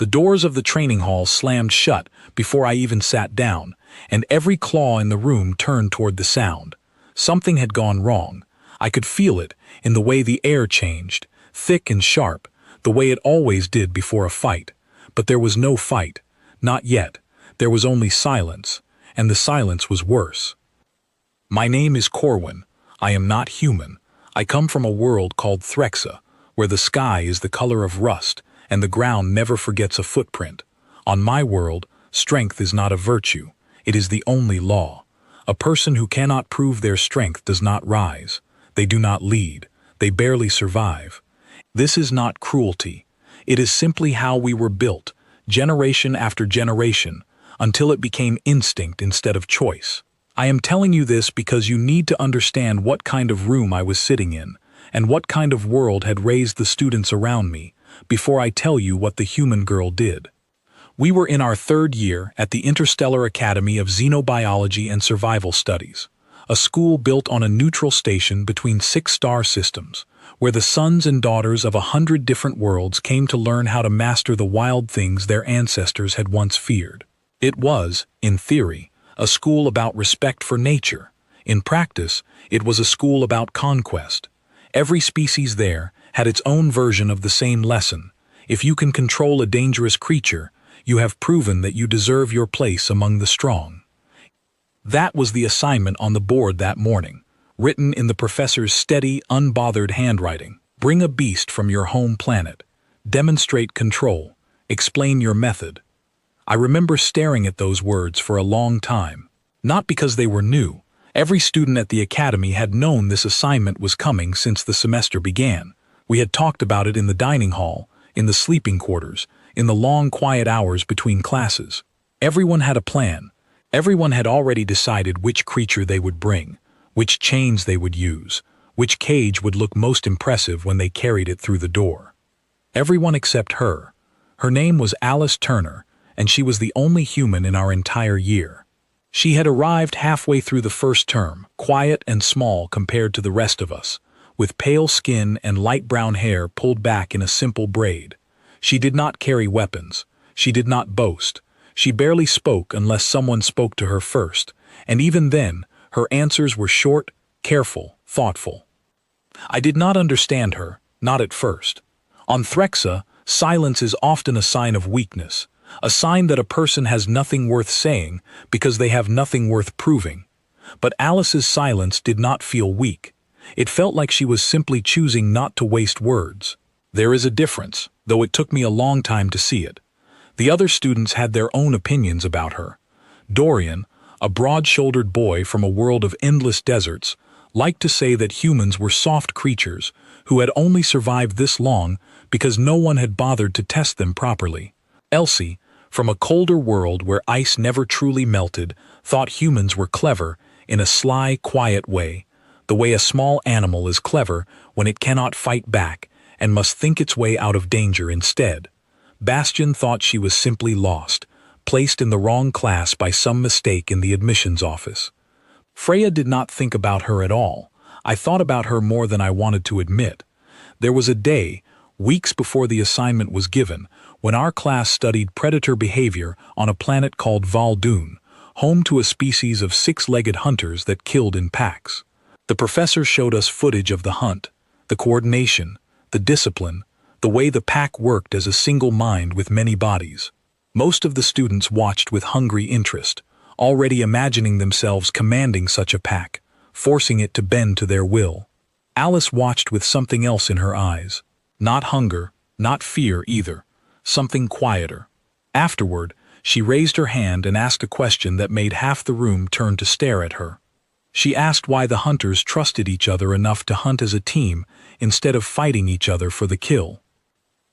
The doors of the training hall slammed shut before I even sat down, and every claw in the room turned toward the sound. Something had gone wrong. I could feel it in the way the air changed, thick and sharp, the way it always did before a fight. But there was no fight. Not yet. There was only silence, and the silence was worse. My name is Corwin. I am not human. I come from a world called Threxa, where the sky is the color of rust, and the ground never forgets a footprint. On my world, strength is not a virtue. It is the only law. A person who cannot prove their strength does not rise. They do not lead. They barely survive. This is not cruelty. It is simply how we were built, generation after generation, until it became instinct instead of choice. I am telling you this because you need to understand what kind of room I was sitting in, and what kind of world had raised the students around me, before I tell you what the human girl did. We were in our third year at the Interstellar Academy of Xenobiology and Survival Studies, a school built on a neutral station between 6 star systems, where the sons and daughters of 100 different worlds came to learn how to master the wild things their ancestors had once feared. It was, in theory, a school about respect for nature. In practice, it was a school about conquest. Every species there had its own version of the same lesson. If you can control a dangerous creature, you have proven that you deserve your place among the strong. That was the assignment on the board that morning, written in the professor's steady, unbothered handwriting. Bring a beast from your home planet. Demonstrate control. Explain your method. I remember staring at those words for a long time. Not because they were new. Every student at the academy had known this assignment was coming since the semester began. We had talked about it in the dining hall, in the sleeping quarters, in the long quiet hours between classes. Everyone had a plan. Everyone had already decided which creature they would bring, which chains they would use, which cage would look most impressive when they carried it through the door. Everyone except her. Her name was Alice Turner, and she was the only human in our entire year. She had arrived halfway through the first term, quiet and small compared to the rest of us, with pale skin and light brown hair pulled back in a simple braid. She did not carry weapons. She did not boast. She barely spoke unless someone spoke to her first, and even then, her answers were short, careful, thoughtful. I did not understand her, not at first. On Threxa, silence is often a sign of weakness, a sign that a person has nothing worth saying because they have nothing worth proving. But Alice's silence did not feel weak. It felt like she was simply choosing not to waste words. There is a difference, though it took me a long time to see it. The other students had their own opinions about her. Dorian, a broad-shouldered boy from a world of endless deserts, liked to say that humans were soft creatures who had only survived this long because no one had bothered to test them properly. Elsie, from a colder world where ice never truly melted, thought humans were clever in a sly, quiet way, the way a small animal is clever when it cannot fight back and must think its way out of danger instead. Bastian thought she was simply lost, placed in the wrong class by some mistake in the admissions office. Freya did not think about her at all. I thought about her more than I wanted to admit. There was a day, weeks before the assignment was given, when our class studied predator behavior on a planet called Valdoon, home to a species of 6-legged hunters that killed in packs. The professor showed us footage of the hunt, the coordination, the discipline, the way the pack worked as a single mind with many bodies. Most of the students watched with hungry interest, already imagining themselves commanding such a pack, forcing it to bend to their will. Alice watched with something else in her eyes. Not hunger, not fear either, something quieter. Afterward, she raised her hand and asked a question that made half the room turn to stare at her. She asked why the hunters trusted each other enough to hunt as a team instead of fighting each other for the kill.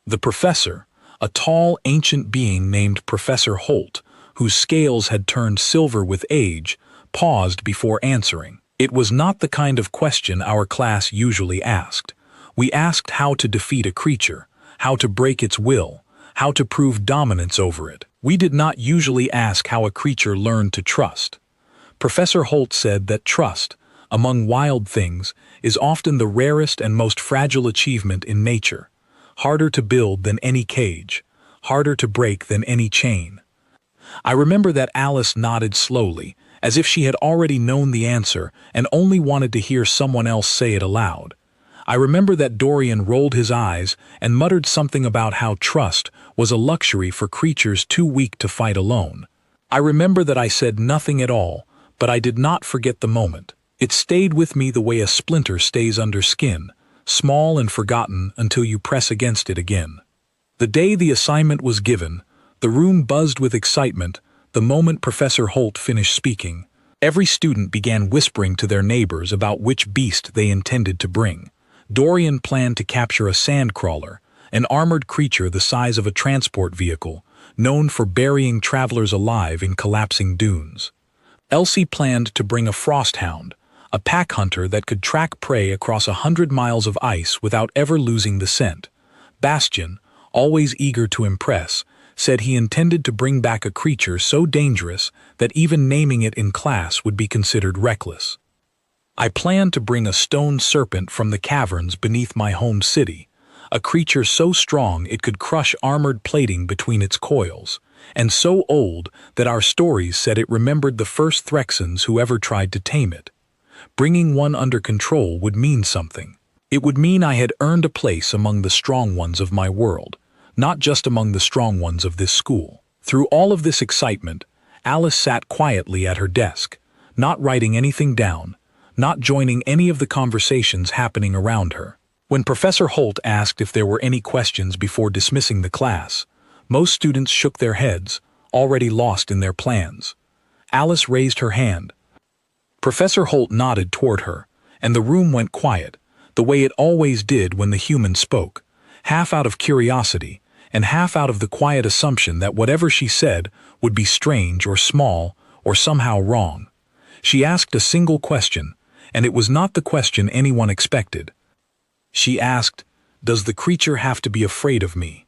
The professor, a tall, ancient being named Professor Holt, whose scales had turned silver with age, paused before answering. It was not the kind of question our class usually asked. We asked how to defeat a creature, how to break its will, how to prove dominance over it. We did not usually ask how a creature learned to trust. Professor Holt said that trust, among wild things, is often the rarest and most fragile achievement in nature, harder to build than any cage, harder to break than any chain. I remember that Alice nodded slowly, as if she had already known the answer and only wanted to hear someone else say it aloud. I remember that Dorian rolled his eyes and muttered something about how trust was a luxury for creatures too weak to fight alone. I remember that I said nothing at all, but I did not forget the moment. It stayed with me the way a splinter stays under skin, small and forgotten until you press against it again. The day the assignment was given, the room buzzed with excitement the moment Professor Holt finished speaking. Every student began whispering to their neighbors about which beast they intended to bring. Dorian planned to capture a sandcrawler, an armored creature the size of a transport vehicle, known for burying travelers alive in collapsing dunes. Elsie planned to bring a frosthound, a pack hunter that could track prey across 100 miles of ice without ever losing the scent. Bastian, always eager to impress, said he intended to bring back a creature so dangerous that even naming it in class would be considered reckless. I planned to bring a stone serpent from the caverns beneath my home city, a creature so strong it could crush armored plating between its coils, and so old that our stories said it remembered the first Threxans who ever tried to tame it. Bringing one under control would mean something. It would mean I had earned a place among the strong ones of my world, not just among the strong ones of this school. Through all of this excitement, Alice sat quietly at her desk, not writing anything down, not joining any of the conversations happening around her. When Professor Holt asked if there were any questions before dismissing the class, most students shook their heads, already lost in their plans. Alice raised her hand. Professor Holt nodded toward her, and the room went quiet, the way it always did when the human spoke, half out of curiosity, and half out of the quiet assumption that whatever she said would be strange or small or somehow wrong. She asked a single question, and it was not the question anyone expected. She asked, "Does the creature have to be afraid of me?"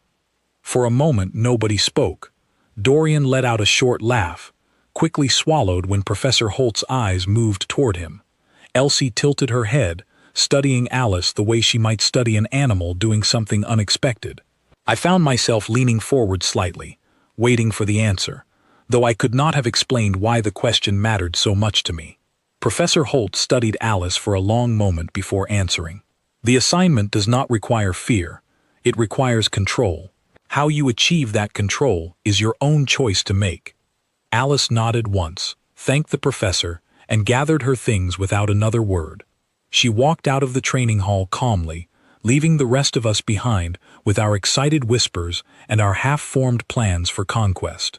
For a moment nobody spoke. Dorian let out a short laugh, quickly swallowed when Professor Holt's eyes moved toward him. Elsie tilted her head, studying Alice the way she might study an animal doing something unexpected. I found myself leaning forward slightly, waiting for the answer, though I could not have explained why the question mattered so much to me. Professor Holt studied Alice for a long moment before answering. The assignment does not require fear, it requires control. How you achieve that control is your own choice to make. Alice nodded once, thanked the professor, and gathered her things without another word. She walked out of the training hall calmly, leaving the rest of us behind with our excited whispers and our half-formed plans for conquest.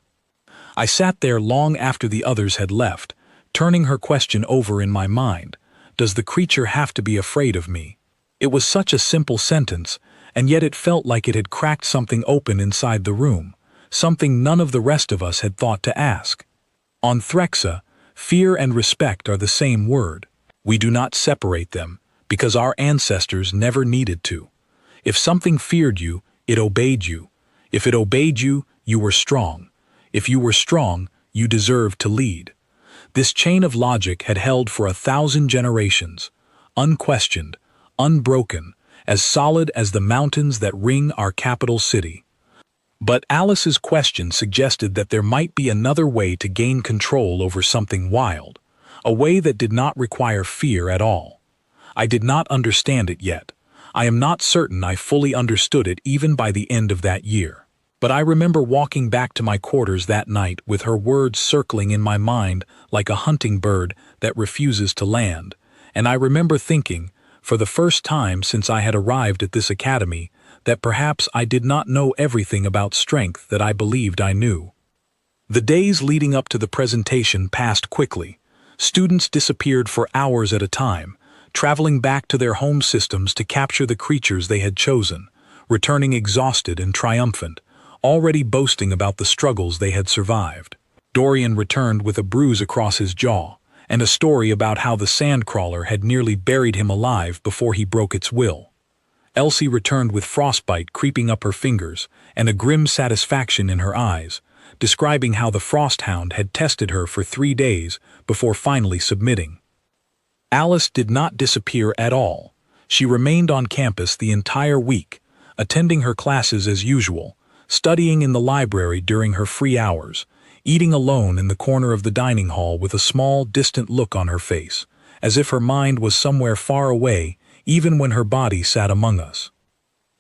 I sat there long after the others had left, turning her question over in my mind. Does the creature have to be afraid of me? It was such a simple sentence, and yet it felt like it had cracked something open inside the room, something none of the rest of us had thought to ask. On Threxa, fear and respect are the same word. We do not separate them, because our ancestors never needed to. If something feared you, it obeyed you. If it obeyed you, you were strong. If you were strong, you deserved to lead. This chain of logic had held for 1,000 generations, unquestioned, unbroken, as solid as the mountains that ring our capital city. But Alice's question suggested that there might be another way to gain control over something wild, a way that did not require fear at all. I did not understand it yet. I am not certain I fully understood it even by the end of that year. But I remember walking back to my quarters that night with her words circling in my mind like a hunting bird that refuses to land, and I remember thinking, for the first time since I had arrived at this academy, that perhaps I did not know everything about strength that I believed I knew. The days leading up to the presentation passed quickly. Students disappeared for hours at a time, traveling back to their home systems to capture the creatures they had chosen, returning exhausted and triumphant, already boasting about the struggles they had survived. Dorian returned with a bruise across his jaw, and a story about how the sandcrawler had nearly buried him alive before he broke its will. Elsie returned with frostbite creeping up her fingers and a grim satisfaction in her eyes, describing how the frosthound had tested her for 3 days before finally submitting. Alice did not disappear at all. She remained on campus the entire week, attending her classes as usual, studying in the library during her free hours, eating alone in the corner of the dining hall with a small, distant look on her face, as if her mind was somewhere far away even when her body sat among us.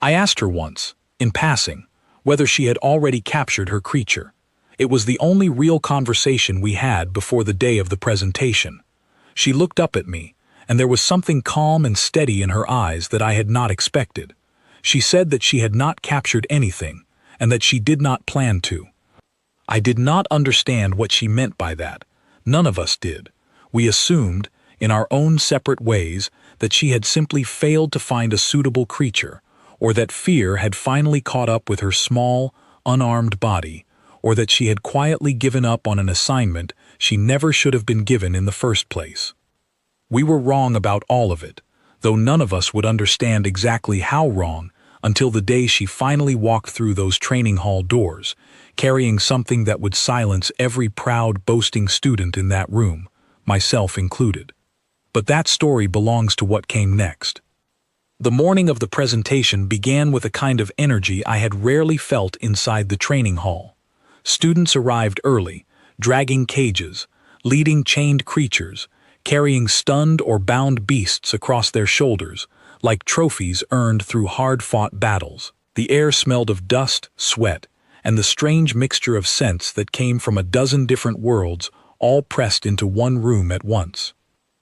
I asked her once, in passing, whether she had already captured her creature. It was the only real conversation we had before the day of the presentation. She looked up at me, and there was something calm and steady in her eyes that I had not expected. She said that she had not captured anything, and that she did not plan to. I did not understand what she meant by that. None of us did. We assumed, in our own separate ways, that she had simply failed to find a suitable creature, or that fear had finally caught up with her small, unarmed body, or that she had quietly given up on an assignment she never should have been given in the first place. We were wrong about all of it, though none of us would understand exactly how wrong until the day she finally walked through those training hall doors, carrying something that would silence every proud, boasting student in that room, myself included. But that story belongs to what came next. The morning of the presentation began with a kind of energy I had rarely felt inside the training hall. Students arrived early, dragging cages, leading chained creatures, carrying stunned or bound beasts across their shoulders, like trophies earned through hard-fought battles. The air smelled of dust, sweat, and the strange mixture of scents that came from a dozen different worlds, all pressed into one room at once.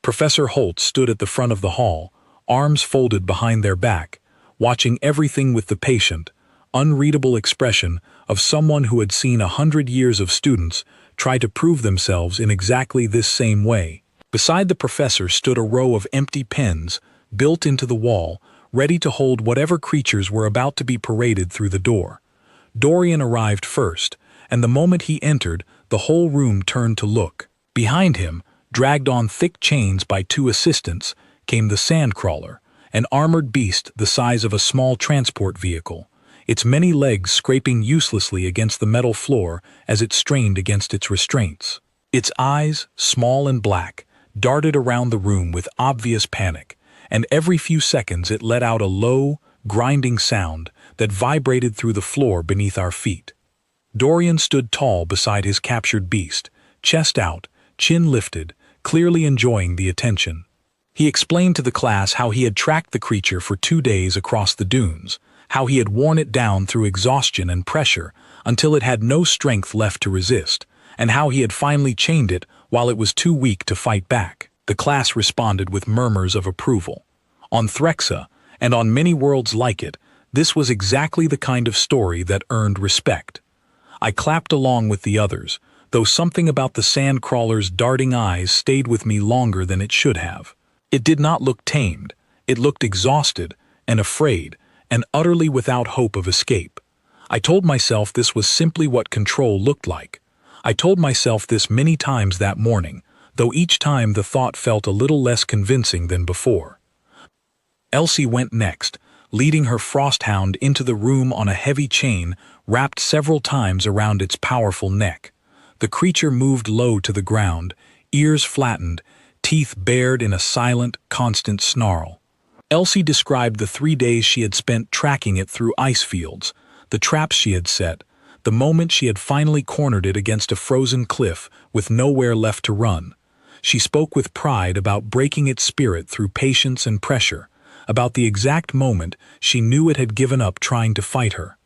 Professor Holt stood at the front of the hall, arms folded behind their back, watching everything with the patient, unreadable expression of someone who had seen 100 years of students try to prove themselves in exactly this same way. Beside the professor stood a row of empty pens, built into the wall, ready to hold whatever creatures were about to be paraded through the door. Dorian arrived first, and the moment he entered, the whole room turned to look. Behind him, dragged on thick chains by 2 assistants, came the Sandcrawler, an armored beast the size of a small transport vehicle, its many legs scraping uselessly against the metal floor as it strained against its restraints. Its eyes, small and black, darted around the room with obvious panic, and every few seconds it let out a low, grinding sound that vibrated through the floor beneath our feet. Dorian stood tall beside his captured beast, chest out, chin lifted, clearly enjoying the attention. He explained to the class how he had tracked the creature for 2 days across the dunes, how he had worn it down through exhaustion and pressure until it had no strength left to resist, and how he had finally chained it while it was too weak to fight back. The class responded with murmurs of approval. On Threxa, and on many worlds like it, this was exactly the kind of story that earned respect. I clapped along with the others, though something about the Sandcrawler's darting eyes stayed with me longer than it should have. It did not look tamed. It looked exhausted and afraid and utterly without hope of escape. I told myself this was simply what control looked like. I told myself this many times that morning, though each time the thought felt a little less convincing than before. Elsie went next, leading her frosthound into the room on a heavy chain wrapped several times around its powerful neck. The creature moved low to the ground, ears flattened, teeth bared in a silent, constant snarl. Elsie described the 3 days she had spent tracking it through ice fields, the traps she had set, the moment she had finally cornered it against a frozen cliff with nowhere left to run. She spoke with pride about breaking its spirit through patience and pressure, about the exact moment she knew it had given up trying to fight her.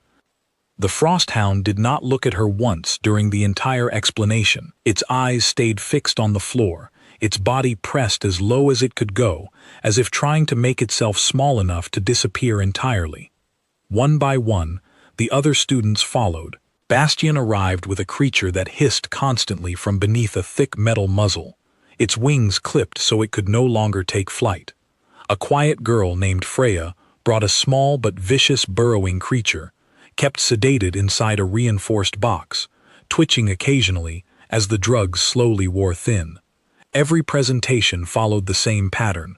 The frosthound did not look at her once during the entire explanation. Its eyes stayed fixed on the floor, its body pressed as low as it could go, as if trying to make itself small enough to disappear entirely. One by one, the other students followed. Bastian arrived with a creature that hissed constantly from beneath a thick metal muzzle, its wings clipped so it could no longer take flight. A quiet girl named Freya brought a small but vicious burrowing creature, kept sedated inside a reinforced box, twitching occasionally as the drugs slowly wore thin. Every presentation followed the same pattern.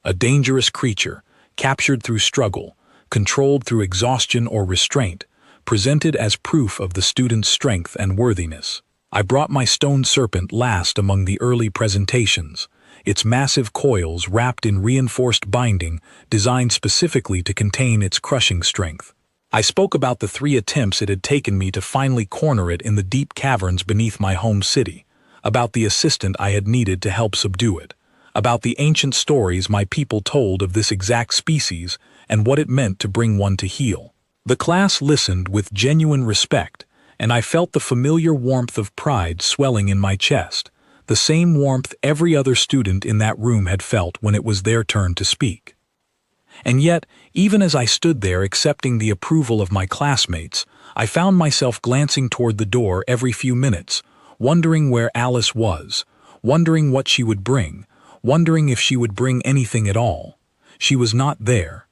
A dangerous creature, captured through struggle, controlled through exhaustion or restraint, presented as proof of the student's strength and worthiness. I brought my stone serpent last among the early presentations, its massive coils wrapped in reinforced binding designed specifically to contain its crushing strength. I spoke about the 3 attempts it had taken me to finally corner it in the deep caverns beneath my home city, about the assistant I had needed to help subdue it, about the ancient stories my people told of this exact species and what it meant to bring one to heel. The class listened with genuine respect, and I felt the familiar warmth of pride swelling in my chest, the same warmth every other student in that room had felt when it was their turn to speak. And yet, even as I stood there accepting the approval of my classmates, I found myself glancing toward the door every few minutes, wondering where Alice was, wondering what she would bring, wondering if she would bring anything at all. She was not there.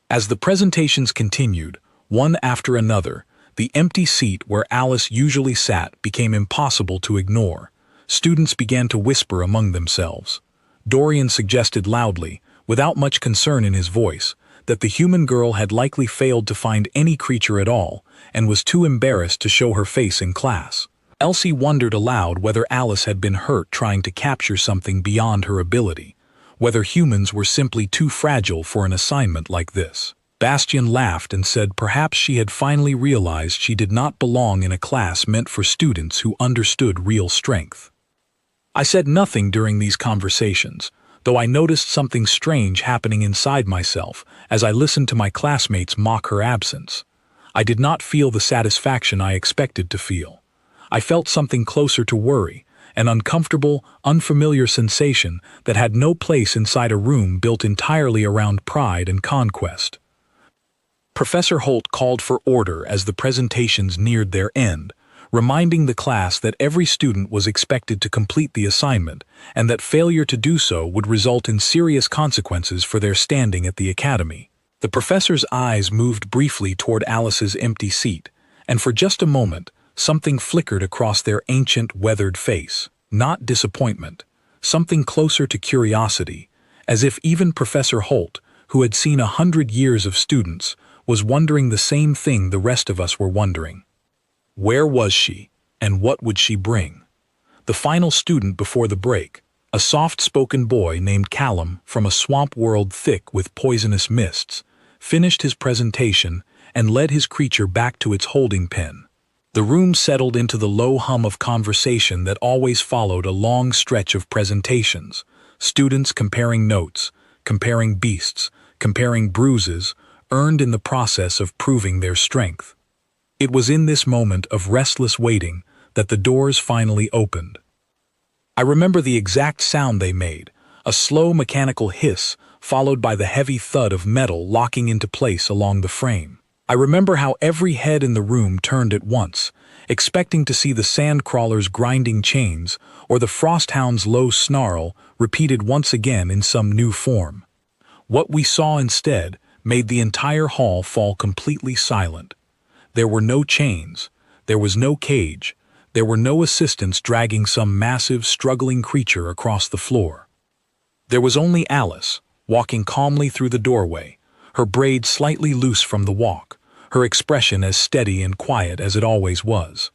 As the presentations continued, one after another, the empty seat where Alice usually sat became impossible to ignore. Students began to whisper among themselves. Dorian suggested loudly, without much concern in his voice, that the human girl had likely failed to find any creature at all and was too embarrassed to show her face in class. Elsie wondered aloud whether Alice had been hurt trying to capture something beyond her ability, whether humans were simply too fragile for an assignment like this. Bastian laughed and said perhaps she had finally realized she did not belong in a class meant for students who understood real strength. I said nothing during these conversations, though I noticed something strange happening inside myself as I listened to my classmates mock her absence. I did not feel the satisfaction I expected to feel. I felt something closer to worry, an uncomfortable, unfamiliar sensation that had no place inside a room built entirely around pride and conquest. Professor Holt called for order as the presentations neared their end, reminding the class that every student was expected to complete the assignment and that failure to do so would result in serious consequences for their standing at the academy. The professor's eyes moved briefly toward Alice's empty seat, and for just a moment, something flickered across their ancient, weathered face. Not disappointment, something closer to curiosity, as if even Professor Holt, who had seen 100 years of students, was wondering the same thing the rest of us were wondering. Where was she, and what would she bring? The final student before the break, a soft-spoken boy named Callum from a swamp world thick with poisonous mists, finished his presentation and led his creature back to its holding pen. The room settled into the low hum of conversation that always followed a long stretch of presentations, students comparing notes, comparing beasts, comparing bruises, earned in the process of proving their strength. It was in this moment of restless waiting that the doors finally opened. I remember the exact sound they made, a slow mechanical hiss followed by the heavy thud of metal locking into place along the frame. I remember how every head in the room turned at once, expecting to see the sandcrawler's grinding chains or the frosthound's low snarl repeated once again in some new form. What we saw instead made the entire hall fall completely silent. There were no chains, there was no cage, there were no assistants dragging some massive, struggling creature across the floor. There was only Alice, walking calmly through the doorway, her braids slightly loose from the walk, her expression as steady and quiet as it always was.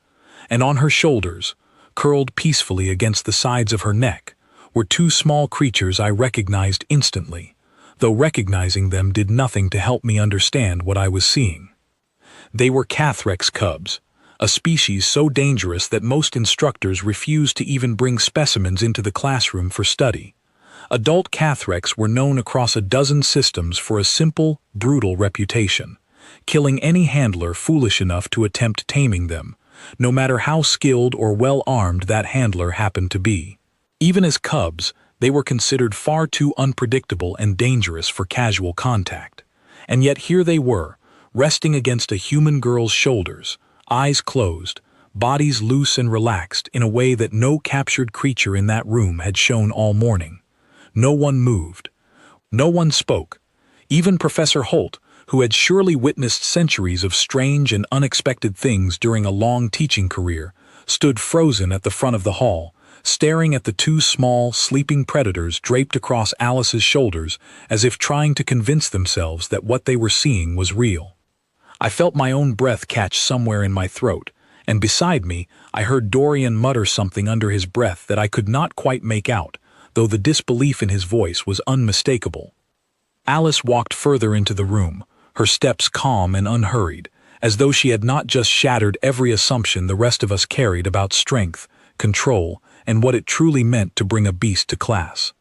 And on her shoulders, curled peacefully against the sides of her neck, were 2 small creatures I recognized instantly, though recognizing them did nothing to help me understand what I was seeing. They were Cathrex cubs, a species so dangerous that most instructors refused to even bring specimens into the classroom for study. Adult Cathrex were known across a dozen systems for a simple, brutal reputation, killing any handler foolish enough to attempt taming them, no matter how skilled or well-armed that handler happened to be. Even as cubs, they were considered far too unpredictable and dangerous for casual contact. And yet here they were, resting against a human girl's shoulders, eyes closed, bodies loose and relaxed in a way that no captured creature in that room had shown all morning. No one moved. No one spoke. Even Professor Holt, who had surely witnessed centuries of strange and unexpected things during a long teaching career, stood frozen at the front of the hall, staring at the 2 small, sleeping predators draped across Alice's shoulders as if trying to convince themselves that what they were seeing was real. I felt my own breath catch somewhere in my throat, and beside me I heard Dorian mutter something under his breath that I could not quite make out, though the disbelief in his voice was unmistakable. Alice walked further into the room, her steps calm and unhurried, as though she had not just shattered every assumption the rest of us carried about strength, control, and what it truly meant to bring a beast to class.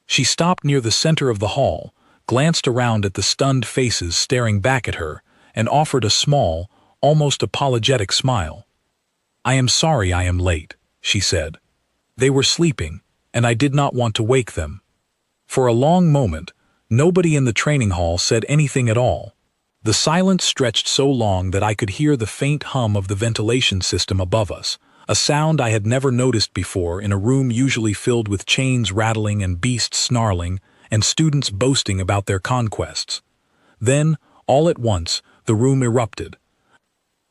She stopped near the center of the hall, glanced around at the stunned faces staring back at her, and offered a small, almost apologetic smile. "I am sorry I am late," she said. "They were sleeping, and I did not want to wake them." For a long moment, nobody in the training hall said anything at all. The silence stretched so long that I could hear the faint hum of the ventilation system above us, a sound I had never noticed before in a room usually filled with chains rattling and beasts snarling and students boasting about their conquests. Then, all at once, the room erupted.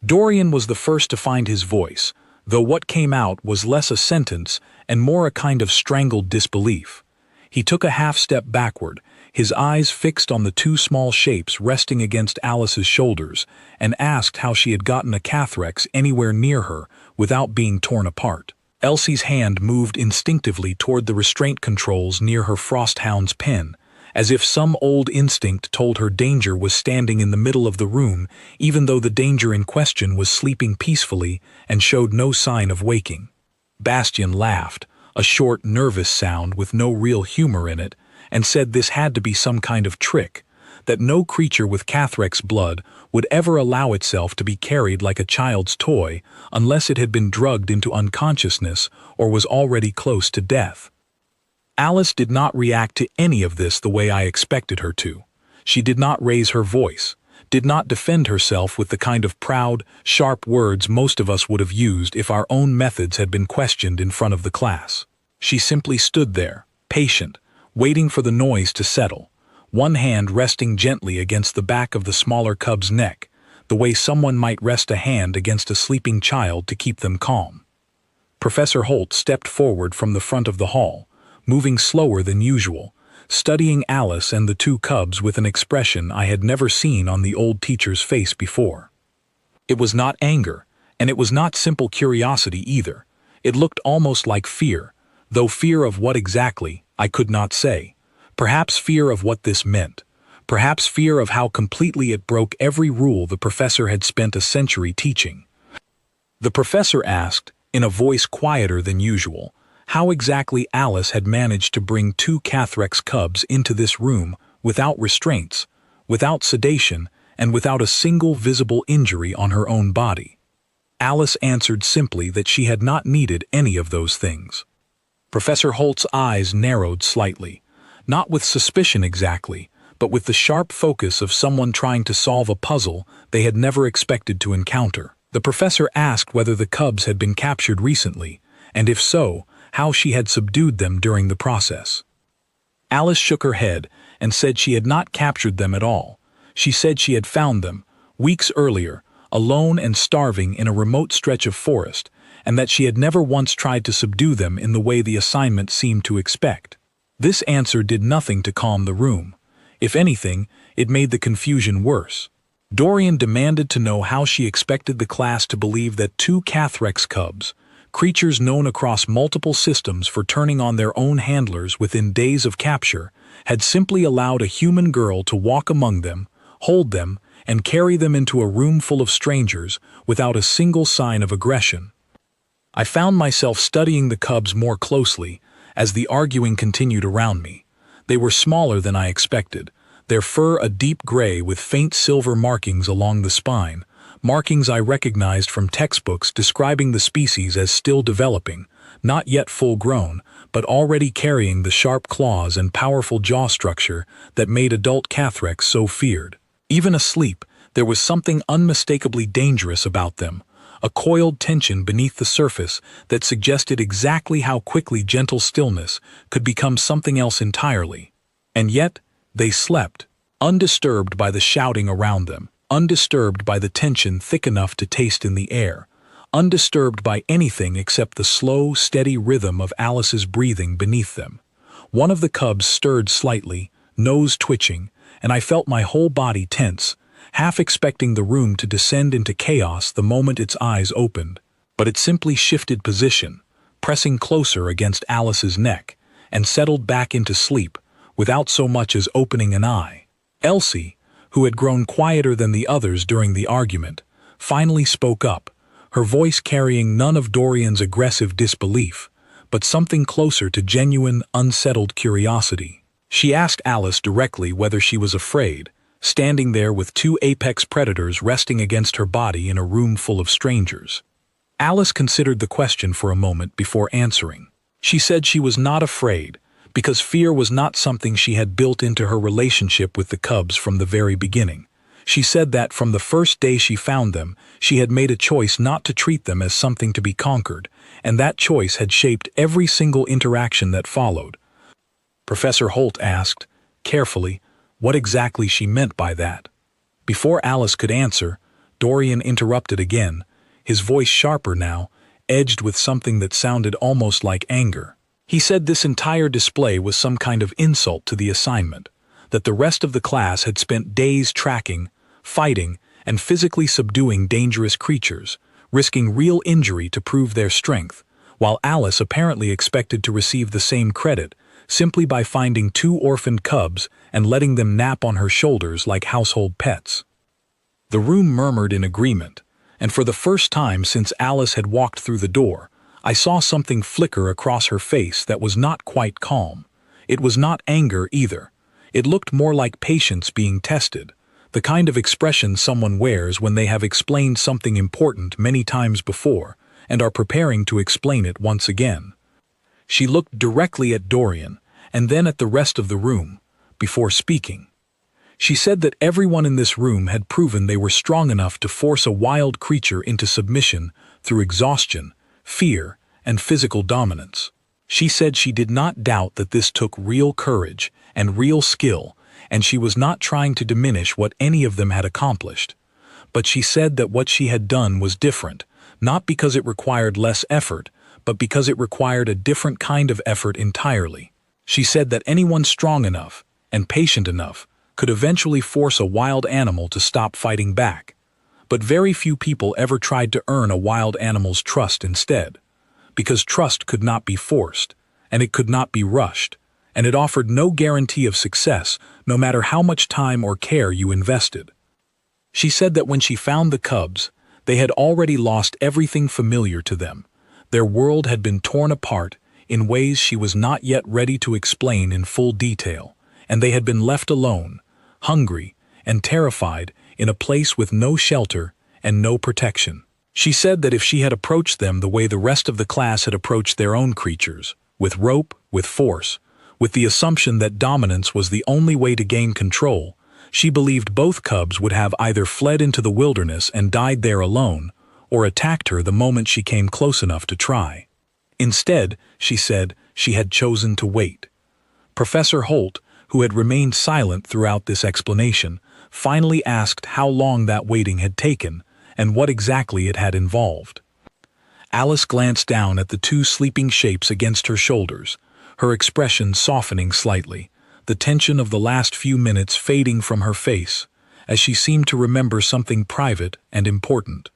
Dorian was the first to find his voice, though what came out was less a sentence and more a kind of strangled disbelief. He took a half-step backward, his eyes fixed on the two small shapes resting against Alice's shoulders, and asked how she had gotten a Cathrex anywhere near her without being torn apart. Elsie's hand moved instinctively toward the restraint controls near her Frosthound's pen, as if some old instinct told her danger was standing in the middle of the room, even though the danger in question was sleeping peacefully and showed no sign of waking. Bastian laughed, a short, nervous sound with no real humor in it, and said this had to be some kind of trick, that no creature with Cathrex blood would ever allow itself to be carried like a child's toy unless it had been drugged into unconsciousness or was already close to death. Alice did not react to any of this the way I expected her to. She did not raise her voice, did not defend herself with the kind of proud, sharp words most of us would have used if our own methods had been questioned in front of the class. She simply stood there, patient, waiting for the noise to settle, one hand resting gently against the back of the smaller cub's neck, the way someone might rest a hand against a sleeping child to keep them calm. Professor Holt stepped forward from the front of the hall, moving slower than usual, studying Alice and the two cubs with an expression I had never seen on the old teacher's face before. It was not anger, and it was not simple curiosity either. It looked almost like fear, though fear of what exactly, I could not say. Perhaps fear of what this meant. Perhaps fear of how completely it broke every rule the professor had spent a century teaching. The professor asked, in a voice quieter than usual, how exactly Alice had managed to bring two Cathrex cubs into this room without restraints, without sedation, and without a single visible injury on her own body. Alice answered simply that she had not needed any of those things. Professor Holt's eyes narrowed slightly, not with suspicion exactly, but with the sharp focus of someone trying to solve a puzzle they had never expected to encounter. The professor asked whether the cubs had been captured recently, and if so, how she had subdued them during the process. Alice shook her head and said she had not captured them at all. She said she had found them, weeks earlier, alone and starving in a remote stretch of forest, and that she had never once tried to subdue them in the way the assignment seemed to expect. This answer did nothing to calm the room. If anything, it made the confusion worse. Dorian demanded to know how she expected the class to believe that two Cathrex cubs, creatures known across multiple systems for turning on their own handlers within days of capture, had simply allowed a human girl to walk among them, hold them, and carry them into a room full of strangers without a single sign of aggression. I found myself studying the cubs more closely as the arguing continued around me. They were smaller than I expected, their fur a deep gray with faint silver markings along the spine, markings I recognized from textbooks describing the species as still developing, not yet full-grown, but already carrying the sharp claws and powerful jaw structure that made adult Cathrex so feared. Even asleep, there was something unmistakably dangerous about them, a coiled tension beneath the surface that suggested exactly how quickly gentle stillness could become something else entirely. And yet, they slept, undisturbed by the shouting around them, undisturbed by the tension thick enough to taste in the air, undisturbed by anything except the slow, steady rhythm of Alice's breathing beneath them. One of the cubs stirred slightly, nose twitching, and I felt my whole body tense, half expecting the room to descend into chaos the moment its eyes opened. But it simply shifted position, pressing closer against Alice's neck, and settled back into sleep, without so much as opening an eye. Elsie, who had grown quieter than the others during the argument, finally spoke up, her voice carrying none of Dorian's aggressive disbelief, but something closer to genuine, unsettled curiosity. She asked Alice directly whether she was afraid, standing there with two apex predators resting against her body in a room full of strangers. Alice considered the question for a moment before answering. She said she was not afraid, because fear was not something she had built into her relationship with the cubs from the very beginning. She said that from the first day she found them, she had made a choice not to treat them as something to be conquered, and that choice had shaped every single interaction that followed. Professor Holt asked, carefully, what exactly she meant by that. Before Alice could answer, Dorian interrupted again, his voice sharper now, edged with something that sounded almost like anger. He said this entire display was some kind of insult to the assignment, that the rest of the class had spent days tracking, fighting, and physically subduing dangerous creatures, risking real injury to prove their strength, while Alice apparently expected to receive the same credit simply by finding two orphaned cubs and letting them nap on her shoulders like household pets. The room murmured in agreement, and for the first time since Alice had walked through the door, I saw something flicker across her face that was not quite calm. It was not anger either. It looked more like patience being tested, the kind of expression someone wears when they have explained something important many times before and are preparing to explain it once again. She looked directly at Dorian and then at the rest of the room, before speaking. She said that everyone in this room had proven they were strong enough to force a wild creature into submission through exhaustion, fear, and physical dominance. She said she did not doubt that this took real courage and real skill, and she was not trying to diminish what any of them had accomplished. But she said that what she had done was different, not because it required less effort, but because it required a different kind of effort entirely. She said that anyone strong enough and patient enough could eventually force a wild animal to stop fighting back. But very few people ever tried to earn a wild animal's trust instead, because trust could not be forced, and it could not be rushed, and it offered no guarantee of success no matter how much time or care you invested. She said that when she found the cubs, they had already lost everything familiar to them. Their world had been torn apart in ways she was not yet ready to explain in full detail, and they had been left alone, hungry, and terrified in a place with no shelter and no protection. She said that if she had approached them the way the rest of the class had approached their own creatures, with rope, with force, with the assumption that dominance was the only way to gain control, she believed both cubs would have either fled into the wilderness and died there alone, or attacked her the moment she came close enough to try. Instead, she said, she had chosen to wait. Professor Holt, who had remained silent throughout this explanation, finally asked how long that waiting had taken and what exactly it had involved. Alice glanced down at the two sleeping shapes against her shoulders, her expression softening slightly, the tension of the last few minutes fading from her face, as she seemed to remember something private and important.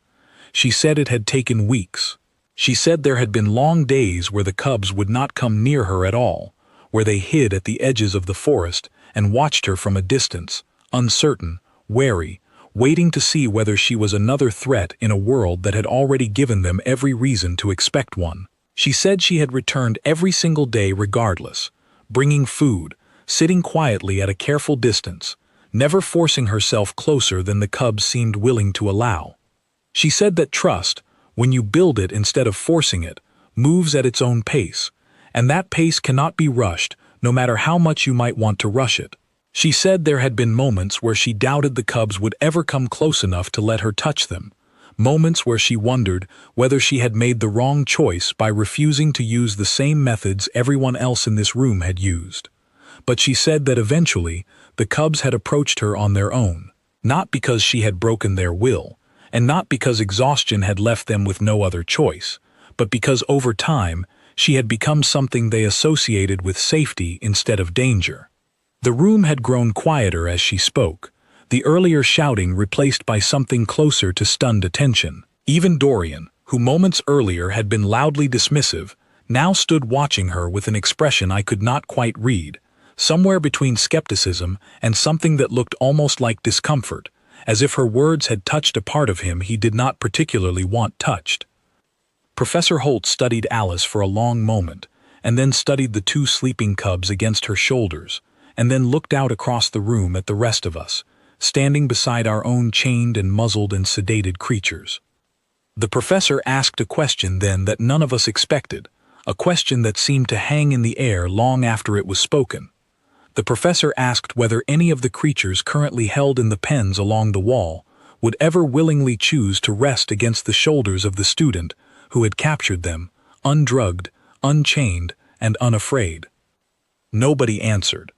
She said it had taken weeks. She said there had been long days where the cubs would not come near her at all, where they hid at the edges of the forest and watched her from a distance, uncertain, wary, waiting to see whether she was another threat in a world that had already given them every reason to expect one. She said she had returned every single day regardless, bringing food, sitting quietly at a careful distance, never forcing herself closer than the cubs seemed willing to allow. She said that trust, when you build it instead of forcing it, moves at its own pace, and that pace cannot be rushed no matter how much you might want to rush it. She said there had been moments where she doubted the cubs would ever come close enough to let her touch them, moments where she wondered whether she had made the wrong choice by refusing to use the same methods everyone else in this room had used. But she said that eventually the cubs had approached her on their own, not because she had broken their will, and not because exhaustion had left them with no other choice, but because over time she had become something they associated with safety instead of danger. The room had grown quieter as she spoke, the earlier shouting replaced by something closer to stunned attention. Even Dorian, who moments earlier had been loudly dismissive, now stood watching her with an expression I could not quite read, somewhere between skepticism and something that looked almost like discomfort, as if her words had touched a part of him he did not particularly want touched. Professor Holt studied Alice for a long moment, and then studied the two sleeping cubs against her shoulders, and then looked out across the room at the rest of us, standing beside our own chained and muzzled and sedated creatures. The professor asked a question then that none of us expected, a question that seemed to hang in the air long after it was spoken. The professor asked whether any of the creatures currently held in the pens along the wall would ever willingly choose to rest against the shoulders of the student who had captured them, undrugged, unchained, and unafraid. Nobody answered.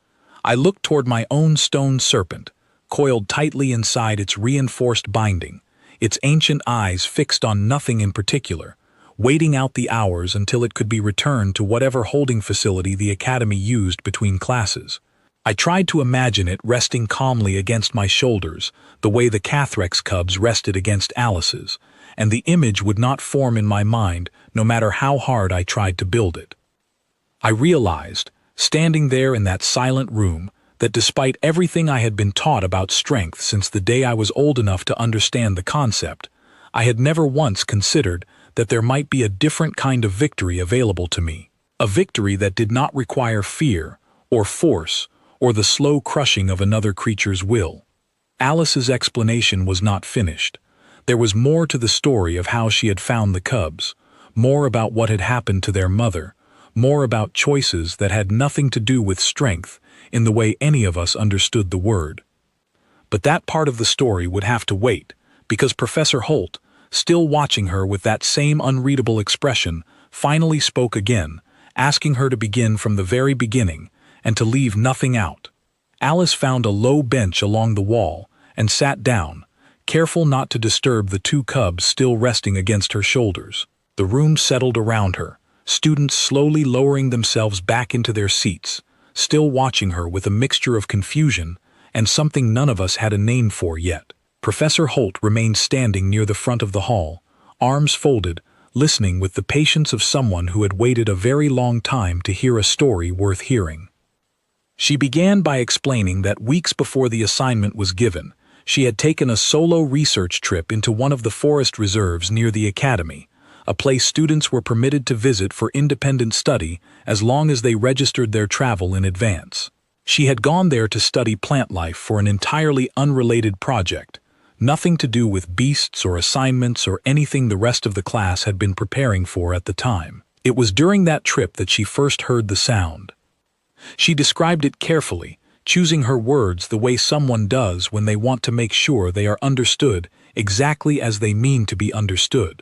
I looked toward my own stone serpent, coiled tightly inside its reinforced binding, its ancient eyes fixed on nothing in particular, waiting out the hours until it could be returned to whatever holding facility the academy used between classes. I tried to imagine it resting calmly against my shoulders, the way the Cathrex cubs rested against Alice's, and the image would not form in my mind no matter how hard I tried to build it. I realized, standing there in that silent room, that despite everything I had been taught about strength since the day I was old enough to understand the concept, I had never once considered that there might be a different kind of victory available to me, a victory that did not require fear, or force, or the slow crushing of another creature's will. Alice's explanation was not finished. There was more to the story of how she had found the cubs, more about what had happened to their mother, more about choices that had nothing to do with strength in the way any of us understood the word. But that part of the story would have to wait, because Professor Holt, still watching her with that same unreadable expression, finally spoke again, asking her to begin from the very beginning and to leave nothing out. Alice found a low bench along the wall and sat down, careful not to disturb the two cubs still resting against her shoulders. The room settled around her, students slowly lowering themselves back into their seats, still watching her with a mixture of confusion and something none of us had a name for yet. Professor Holt remained standing near the front of the hall, arms folded, listening with the patience of someone who had waited a very long time to hear a story worth hearing. She began by explaining that weeks before the assignment was given, she had taken a solo research trip into one of the forest reserves near the academy, a place students were permitted to visit for independent study as long as they registered their travel in advance. She had gone there to study plant life for an entirely unrelated project, nothing to do with beasts or assignments or anything the rest of the class had been preparing for at the time. It was during that trip that she first heard the sound. She described it carefully, choosing her words the way someone does when they want to make sure they are understood exactly as they mean to be understood.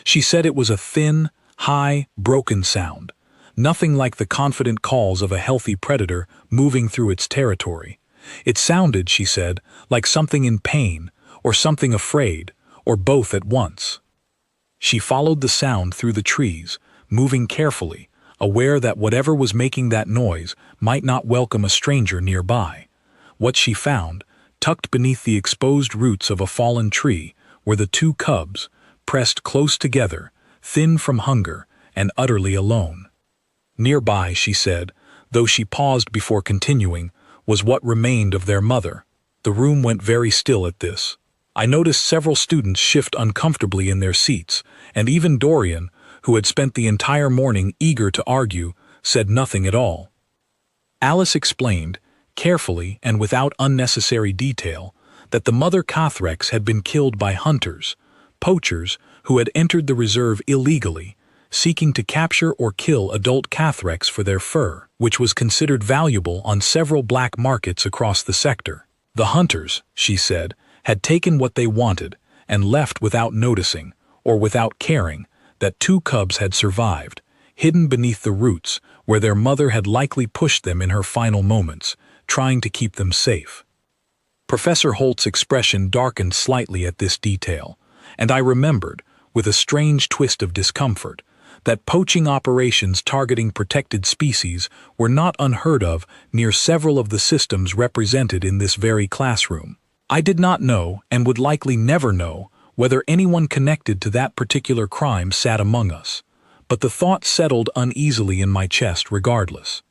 She said it was a thin, high, broken sound, nothing like the confident calls of a healthy predator moving through its territory. It sounded, she said, like something in pain, or something afraid, or both at once. She followed the sound through the trees, moving carefully, aware that whatever was making that noise might not welcome a stranger nearby. What she found, tucked beneath the exposed roots of a fallen tree, were the two cubs, pressed close together, thin from hunger, and utterly alone. Nearby, she said, though she paused before continuing, was what remained of their mother. The room went very still at this. I noticed several students shift uncomfortably in their seats, and even Dorian, who had spent the entire morning eager to argue, said nothing at all. Alice explained, carefully and without unnecessary detail, that the mother Cathrex had been killed by hunters, poachers who had entered the reserve illegally, seeking to capture or kill adult Cathrex for their fur, which was considered valuable on several black markets across the sector. The hunters, she said, had taken what they wanted and left without noticing, or without caring, that two cubs had survived, hidden beneath the roots where their mother had likely pushed them in her final moments, trying to keep them safe. Professor Holt's expression darkened slightly at this detail, and I remembered, with a strange twist of discomfort, that poaching operations targeting protected species were not unheard of near several of the systems represented in this very classroom. I did not know, and would likely never know, whether anyone connected to that particular crime sat among us, but the thought settled uneasily in my chest regardless.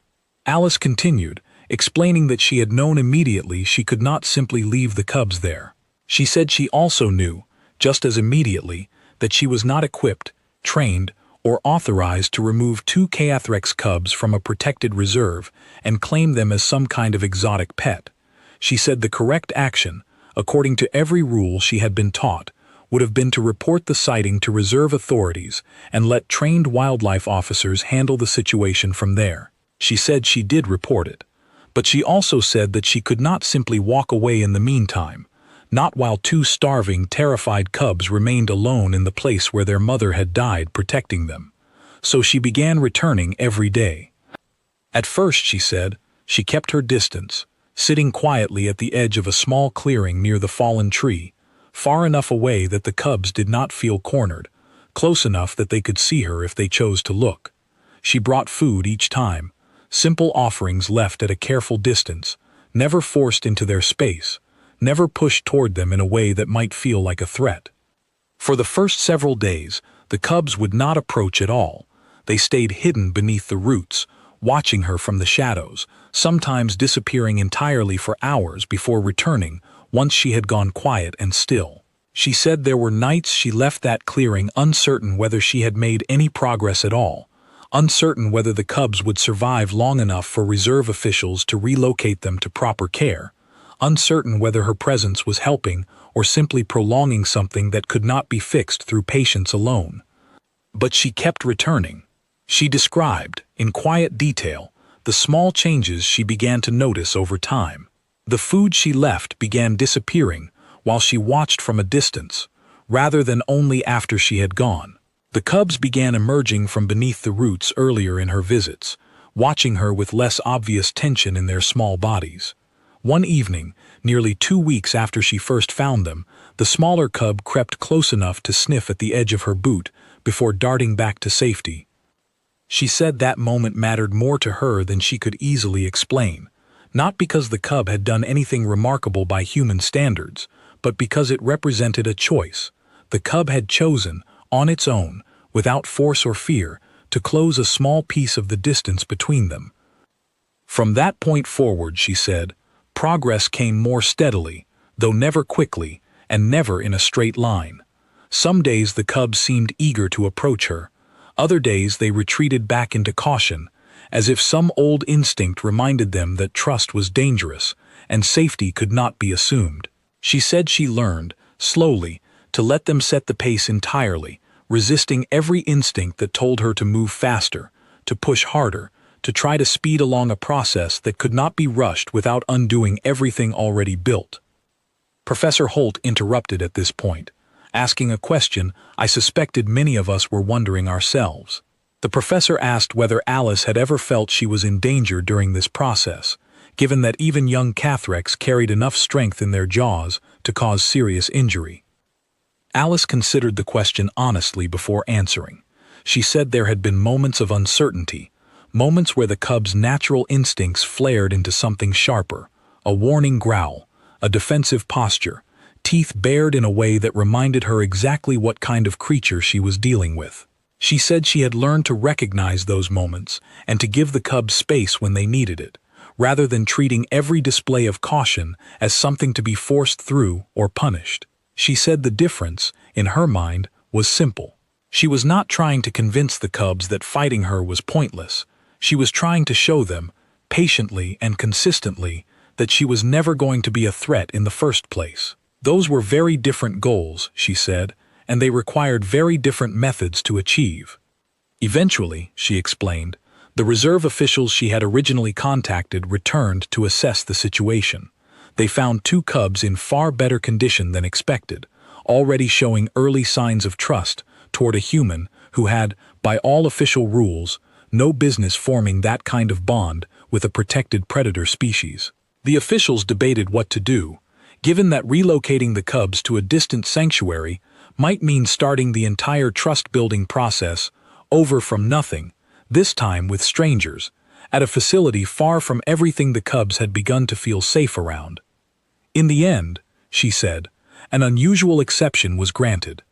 Alice continued, explaining that she had known immediately she could not simply leave the cubs there. She said she also knew, just as immediately, that she was not equipped, trained, or authorized to remove 2 Cathrex cubs from a protected reserve and claim them as some kind of exotic pet. She said the correct action, according to every rule she had been taught, would have been to report the sighting to reserve authorities and let trained wildlife officers handle the situation from there. She said she did report it, but she also said that she could not simply walk away in the meantime, not while 2 starving, terrified cubs remained alone in the place where their mother had died protecting them. So she began returning every day. At first, she said, she kept her distance, sitting quietly at the edge of a small clearing near the fallen tree, far enough away that the cubs did not feel cornered, close enough that they could see her if they chose to look. She brought food each time, simple offerings left at a careful distance, never forced into their space, never pushed toward them in a way that might feel like a threat. For the first several days, the cubs would not approach at all. They stayed hidden beneath the roots, watching her from the shadows, sometimes disappearing entirely for hours before returning once she had gone quiet and still. She said there were nights she left that clearing uncertain whether she had made any progress at all, uncertain whether the cubs would survive long enough for reserve officials to relocate them to proper care, uncertain whether her presence was helping or simply prolonging something that could not be fixed through patience alone. But she kept returning. She described, in quiet detail, the small changes she began to notice over time. The food she left began disappearing while she watched from a distance, rather than only after she had gone. The cubs began emerging from beneath the roots earlier in her visits, watching her with less obvious tension in their small bodies. One evening, nearly 2 weeks after she first found them, the smaller cub crept close enough to sniff at the edge of her boot before darting back to safety. She said that moment mattered more to her than she could easily explain, not because the cub had done anything remarkable by human standards, but because it represented a choice. The cub had chosen, on its own, without force or fear, to close a small piece of the distance between them. From that point forward, she said, progress came more steadily, though never quickly, and never in a straight line. Some days the cubs seemed eager to approach her. Other days they retreated back into caution, as if some old instinct reminded them that trust was dangerous and safety could not be assumed. She said she learned, slowly, to let them set the pace entirely, resisting every instinct that told her to move faster, to push harder, to try to speed along a process that could not be rushed without undoing everything already built. Professor Holt interrupted at this point, asking a question I suspected many of us were wondering ourselves. The professor asked whether Alice had ever felt she was in danger during this process, given that even young Cathrex carried enough strength in their jaws to cause serious injury. Alice considered the question honestly before answering. She said there had been moments of uncertainty, moments where the cub's natural instincts flared into something sharper, a warning growl, a defensive posture, teeth bared in a way that reminded her exactly what kind of creature she was dealing with. She said she had learned to recognize those moments and to give the cubs space when they needed it, rather than treating every display of caution as something to be forced through or punished. She said the difference, in her mind, was simple. She was not trying to convince the cubs that fighting her was pointless. She was trying to show them, patiently and consistently, that she was never going to be a threat in the first place. Those were very different goals, she said, and they required very different methods to achieve. Eventually, she explained, the reserve officials she had originally contacted returned to assess the situation. They found 2 cubs in far better condition than expected, already showing early signs of trust toward a human who had, by all official rules, no business forming that kind of bond with a protected predator species. The officials debated what to do, given that relocating the cubs to a distant sanctuary might mean starting the entire trust-building process over from nothing, this time with strangers, at a facility far from everything the cubs had begun to feel safe around. In the end, she said, an unusual exception was granted.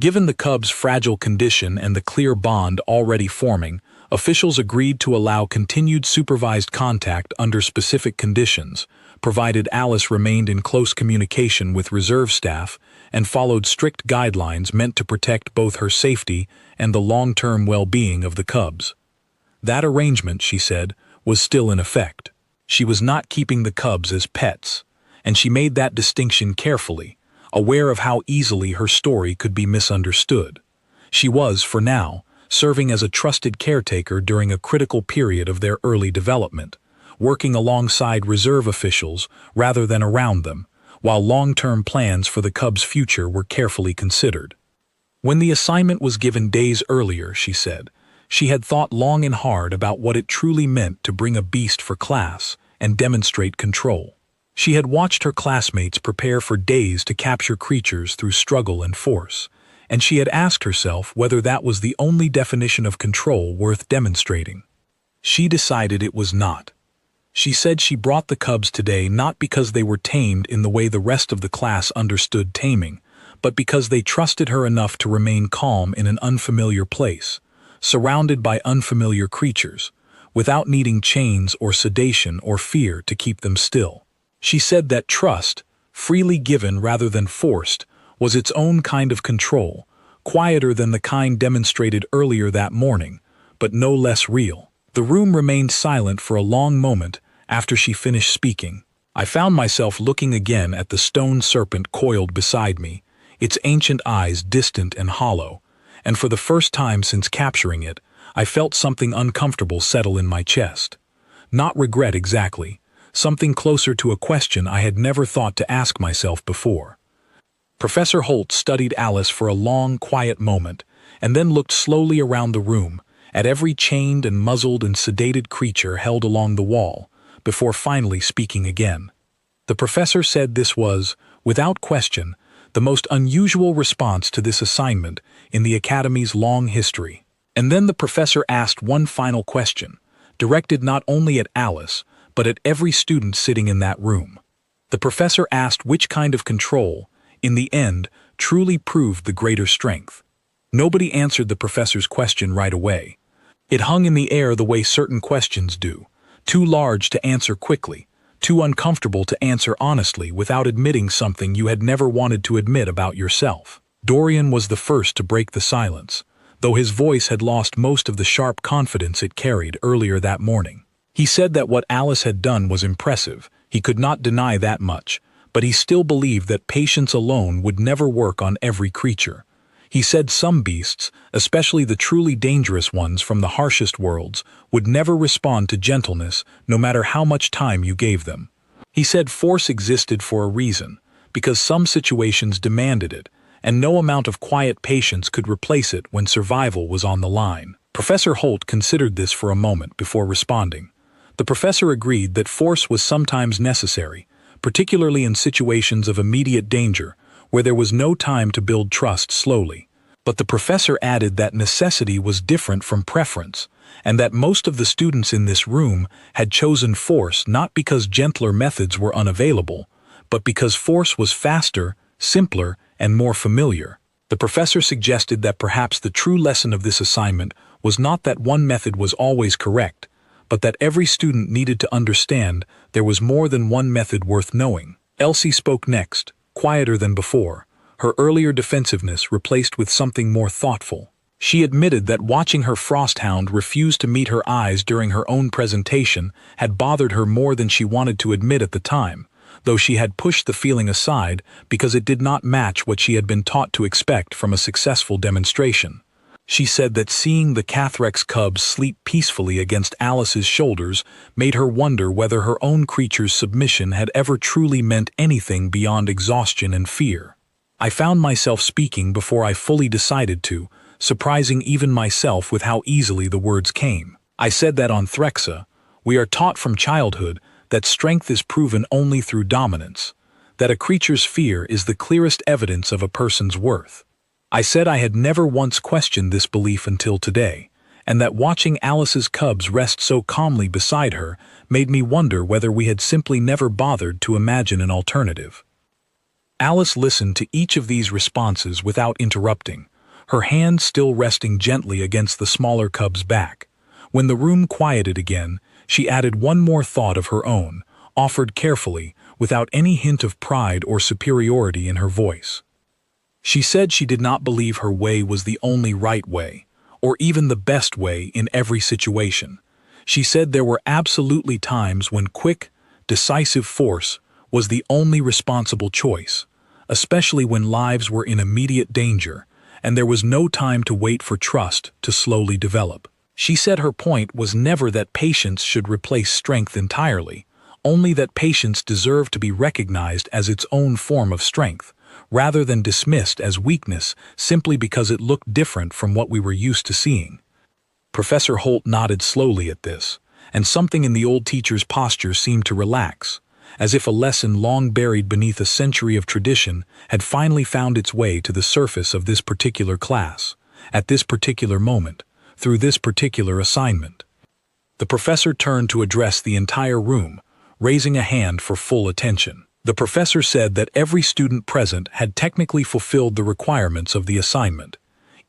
Given the cubs' fragile condition and the clear bond already forming, Officials agreed to allow continued supervised contact under specific conditions, provided Alice remained in close communication with reserve staff and followed strict guidelines meant to protect both her safety and the long-term well-being of the cubs. That arrangement, she said, was still in effect. She was not keeping the cubs as pets, and she made that distinction carefully, aware of how easily her story could be misunderstood. She was, for now, serving as a trusted caretaker during a critical period of their early development, working alongside reserve officials rather than around them, while long-term plans for the cubs' future were carefully considered. When the assignment was given days earlier, she said, she had thought long and hard about what it truly meant to bring a beast for class and demonstrate control. She had watched her classmates prepare for days to capture creatures through struggle and force, and she had asked herself whether that was the only definition of control worth demonstrating. She decided it was not. She said she brought the cubs today not because they were tamed in the way the rest of the class understood taming, but because they trusted her enough to remain calm in an unfamiliar place, surrounded by unfamiliar creatures, without needing chains or sedation or fear to keep them still. She said that trust, freely given rather than forced, was its own kind of control, quieter than the kind demonstrated earlier that morning, but no less real. The room remained silent for a long moment after she finished speaking. I found myself looking again at the stone serpent coiled beside me, its ancient eyes distant and hollow, and for the first time since capturing it, I felt something uncomfortable settle in my chest. Not regret exactly, something closer to a question I had never thought to ask myself before. Professor Holt studied Alice for a long, quiet moment, and then looked slowly around the room, at every chained and muzzled and sedated creature held along the wall, before finally speaking again. The professor said this was, without question, the most unusual response to this assignment in the Academy's long history. And then the professor asked one final question, directed not only at Alice, but at every student sitting in that room. The professor asked which kind of control, in the end, truly proved the greater strength. Nobody answered the professor's question right away. It hung in the air the way certain questions do, too large to answer quickly, too uncomfortable to answer honestly without admitting something you had never wanted to admit about yourself. Dorian was the first to break the silence, though his voice had lost most of the sharp confidence it carried earlier that morning. He said that what Alice had done was impressive, he could not deny that much, but he still believed that patience alone would never work on every creature. He said some beasts, especially the truly dangerous ones from the harshest worlds, would never respond to gentleness no matter how much time you gave them. He said force existed for a reason, because some situations demanded it, and no amount of quiet patience could replace it when survival was on the line. Professor Holt considered this for a moment before responding. The professor agreed that force was sometimes necessary, particularly in situations of immediate danger, where there was no time to build trust slowly. But the professor added that necessity was different from preference, and that most of the students in this room had chosen force not because gentler methods were unavailable, but because force was faster, simpler, and more familiar. The professor suggested that perhaps the true lesson of this assignment was not that one method was always correct, but that every student needed to understand there was more than one method worth knowing. Elsie spoke next, quieter than before, her earlier defensiveness replaced with something more thoughtful. She admitted that watching her frosthound refuse to meet her eyes during her own presentation had bothered her more than she wanted to admit at the time, though she had pushed the feeling aside because it did not match what she had been taught to expect from a successful demonstration. She said that seeing the Cathrex cubs sleep peacefully against Alice's shoulders made her wonder whether her own creature's submission had ever truly meant anything beyond exhaustion and fear. I found myself speaking before I fully decided to, surprising even myself with how easily the words came. I said that on Threxa, we are taught from childhood that strength is proven only through dominance, that a creature's fear is the clearest evidence of a person's worth. I said I had never once questioned this belief until today, and that watching Alice's cubs rest so calmly beside her made me wonder whether we had simply never bothered to imagine an alternative. Alice listened to each of these responses without interrupting, her hand still resting gently against the smaller cub's back. When the room quieted again, she added one more thought of her own, offered carefully, without any hint of pride or superiority in her voice. She said she did not believe her way was the only right way, or even the best way in every situation. She said there were absolutely times when quick, decisive force was the only responsible choice, especially when lives were in immediate danger, and there was no time to wait for trust to slowly develop. She said her point was never that patience should replace strength entirely, only that patience deserved to be recognized as its own form of strength, rather than dismissed as weakness simply because it looked different from what we were used to seeing. Professor Holt nodded slowly at this, and something in the old teacher's posture seemed to relax, as if a lesson long buried beneath a century of tradition had finally found its way to the surface of this particular class, at this particular moment, through this particular assignment. The professor turned to address the entire room, raising a hand for full attention. The professor said that every student present had technically fulfilled the requirements of the assignment,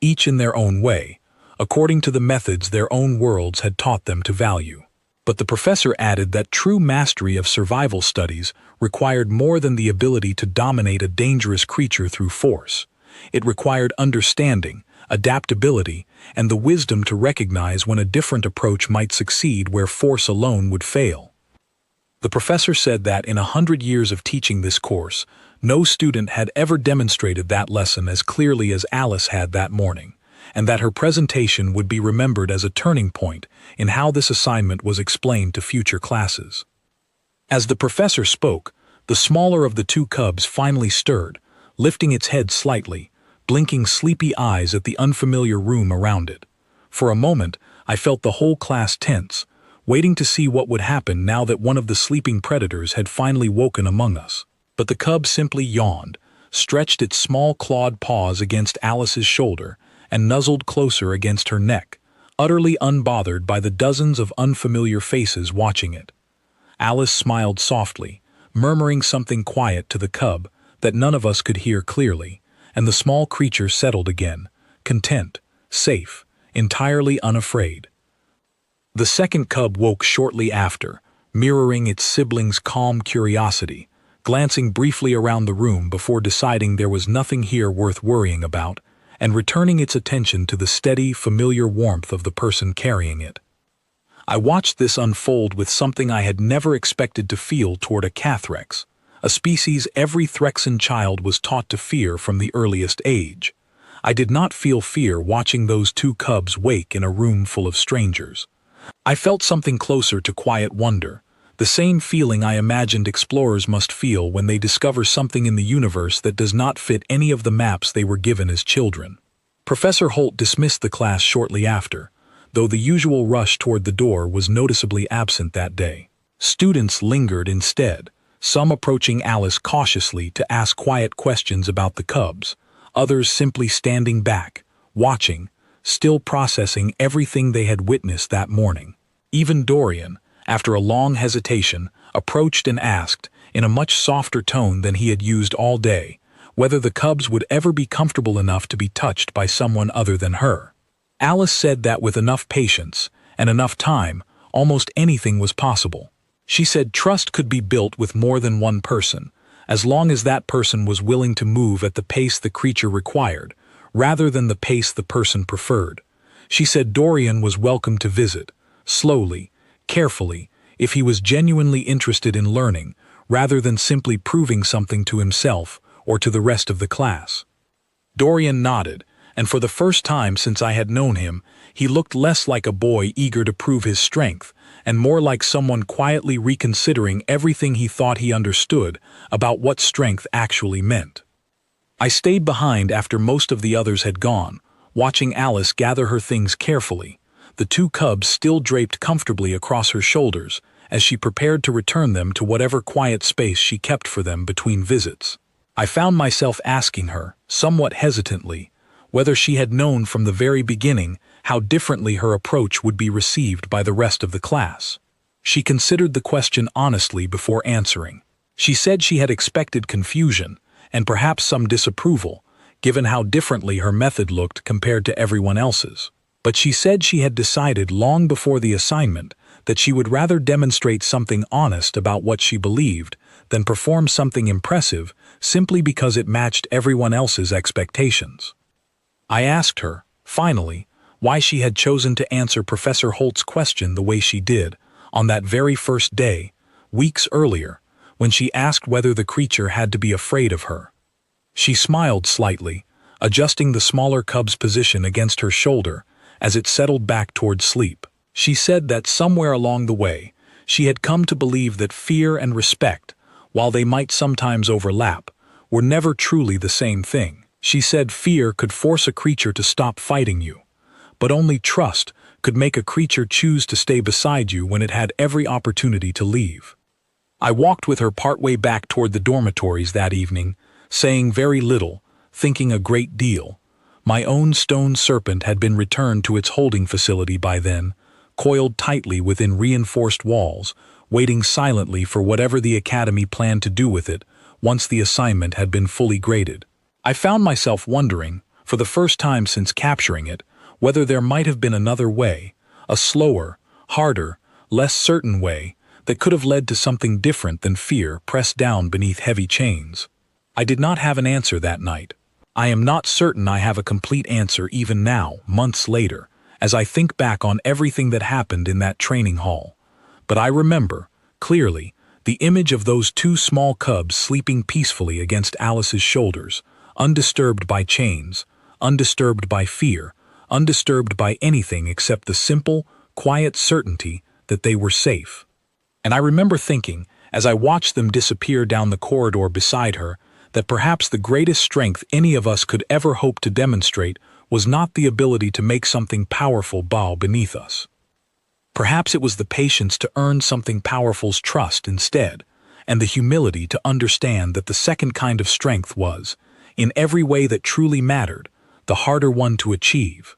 each in their own way, according to the methods their own worlds had taught them to value. But the professor added that true mastery of survival studies required more than the ability to dominate a dangerous creature through force. It required understanding, adaptability, and the wisdom to recognize when a different approach might succeed where force alone would fail. The professor said that in 100 years of teaching this course, no student had ever demonstrated that lesson as clearly as Alice had that morning, and that her presentation would be remembered as a turning point in how this assignment was explained to future classes. As the professor spoke, the smaller of the two cubs finally stirred, lifting its head slightly, blinking sleepy eyes at the unfamiliar room around it. For a moment, I felt the whole class tense, waiting to see what would happen now that one of the sleeping predators had finally woken among us. But the cub simply yawned, stretched its small clawed paws against Alice's shoulder, and nuzzled closer against her neck, utterly unbothered by the dozens of unfamiliar faces watching it. Alice smiled softly, murmuring something quiet to the cub that none of us could hear clearly, and the small creature settled again, content, safe, entirely unafraid. The second cub woke shortly after, mirroring its siblings' calm curiosity, glancing briefly around the room before deciding there was nothing here worth worrying about, and returning its attention to the steady, familiar warmth of the person carrying it. I watched this unfold with something I had never expected to feel toward a Cathrex, a species every Threxan child was taught to fear from the earliest age. I did not feel fear watching those two cubs wake in a room full of strangers. I felt something closer to quiet wonder, the same feeling I imagined explorers must feel when they discover something in the universe that does not fit any of the maps they were given as children. Professor Holt dismissed the class shortly after, though the usual rush toward the door was noticeably absent that day. Students lingered instead, some approaching Alice cautiously to ask quiet questions about the cubs, others simply standing back, watching, still processing everything they had witnessed that morning. Even Dorian, after a long hesitation, approached and asked, in a much softer tone than he had used all day, whether the cubs would ever be comfortable enough to be touched by someone other than her. Alice said that with enough patience and enough time, almost anything was possible. She said trust could be built with more than one person, as long as that person was willing to move at the pace the creature required, rather than the pace the person preferred. She said Dorian was welcome to visit, slowly, carefully, if he was genuinely interested in learning, rather than simply proving something to himself or to the rest of the class. Dorian nodded, and for the first time since I had known him, he looked less like a boy eager to prove his strength, and more like someone quietly reconsidering everything he thought he understood about what strength actually meant. I stayed behind after most of the others had gone, watching Alice gather her things carefully, the two cubs still draped comfortably across her shoulders as she prepared to return them to whatever quiet space she kept for them between visits. I found myself asking her, somewhat hesitantly, whether she had known from the very beginning how differently her approach would be received by the rest of the class. She considered the question honestly before answering. She said she had expected confusion, and perhaps some disapproval, given how differently her method looked compared to everyone else's. But she said she had decided long before the assignment that she would rather demonstrate something honest about what she believed than perform something impressive simply because it matched everyone else's expectations. I asked her, finally, why she had chosen to answer Professor Holt's question the way she did on that very first day, weeks earlier, when she asked whether the creature had to be afraid of her. She smiled slightly, adjusting the smaller cub's position against her shoulder as it settled back toward sleep. She said that somewhere along the way, she had come to believe that fear and respect, while they might sometimes overlap, were never truly the same thing. She said fear could force a creature to stop fighting you, but only trust could make a creature choose to stay beside you when it had every opportunity to leave. I walked with her partway back toward the dormitories that evening, saying very little, thinking a great deal. My own stone serpent had been returned to its holding facility by then, coiled tightly within reinforced walls, waiting silently for whatever the academy planned to do with it once the assignment had been fully graded. I found myself wondering, for the first time since capturing it, whether there might have been another way, a slower, harder, less certain way, that could have led to something different than fear pressed down beneath heavy chains. I did not have an answer that night. I am not certain I have a complete answer even now, months later, as I think back on everything that happened in that training hall. But I remember, clearly, the image of those two small cubs sleeping peacefully against Alice's shoulders, undisturbed by chains, undisturbed by fear, undisturbed by anything except the simple, quiet certainty that they were safe. And I remember thinking, as I watched them disappear down the corridor beside her, that perhaps the greatest strength any of us could ever hope to demonstrate was not the ability to make something powerful bow beneath us. Perhaps it was the patience to earn something powerful's trust instead, and the humility to understand that the second kind of strength was, in every way that truly mattered, the harder one to achieve.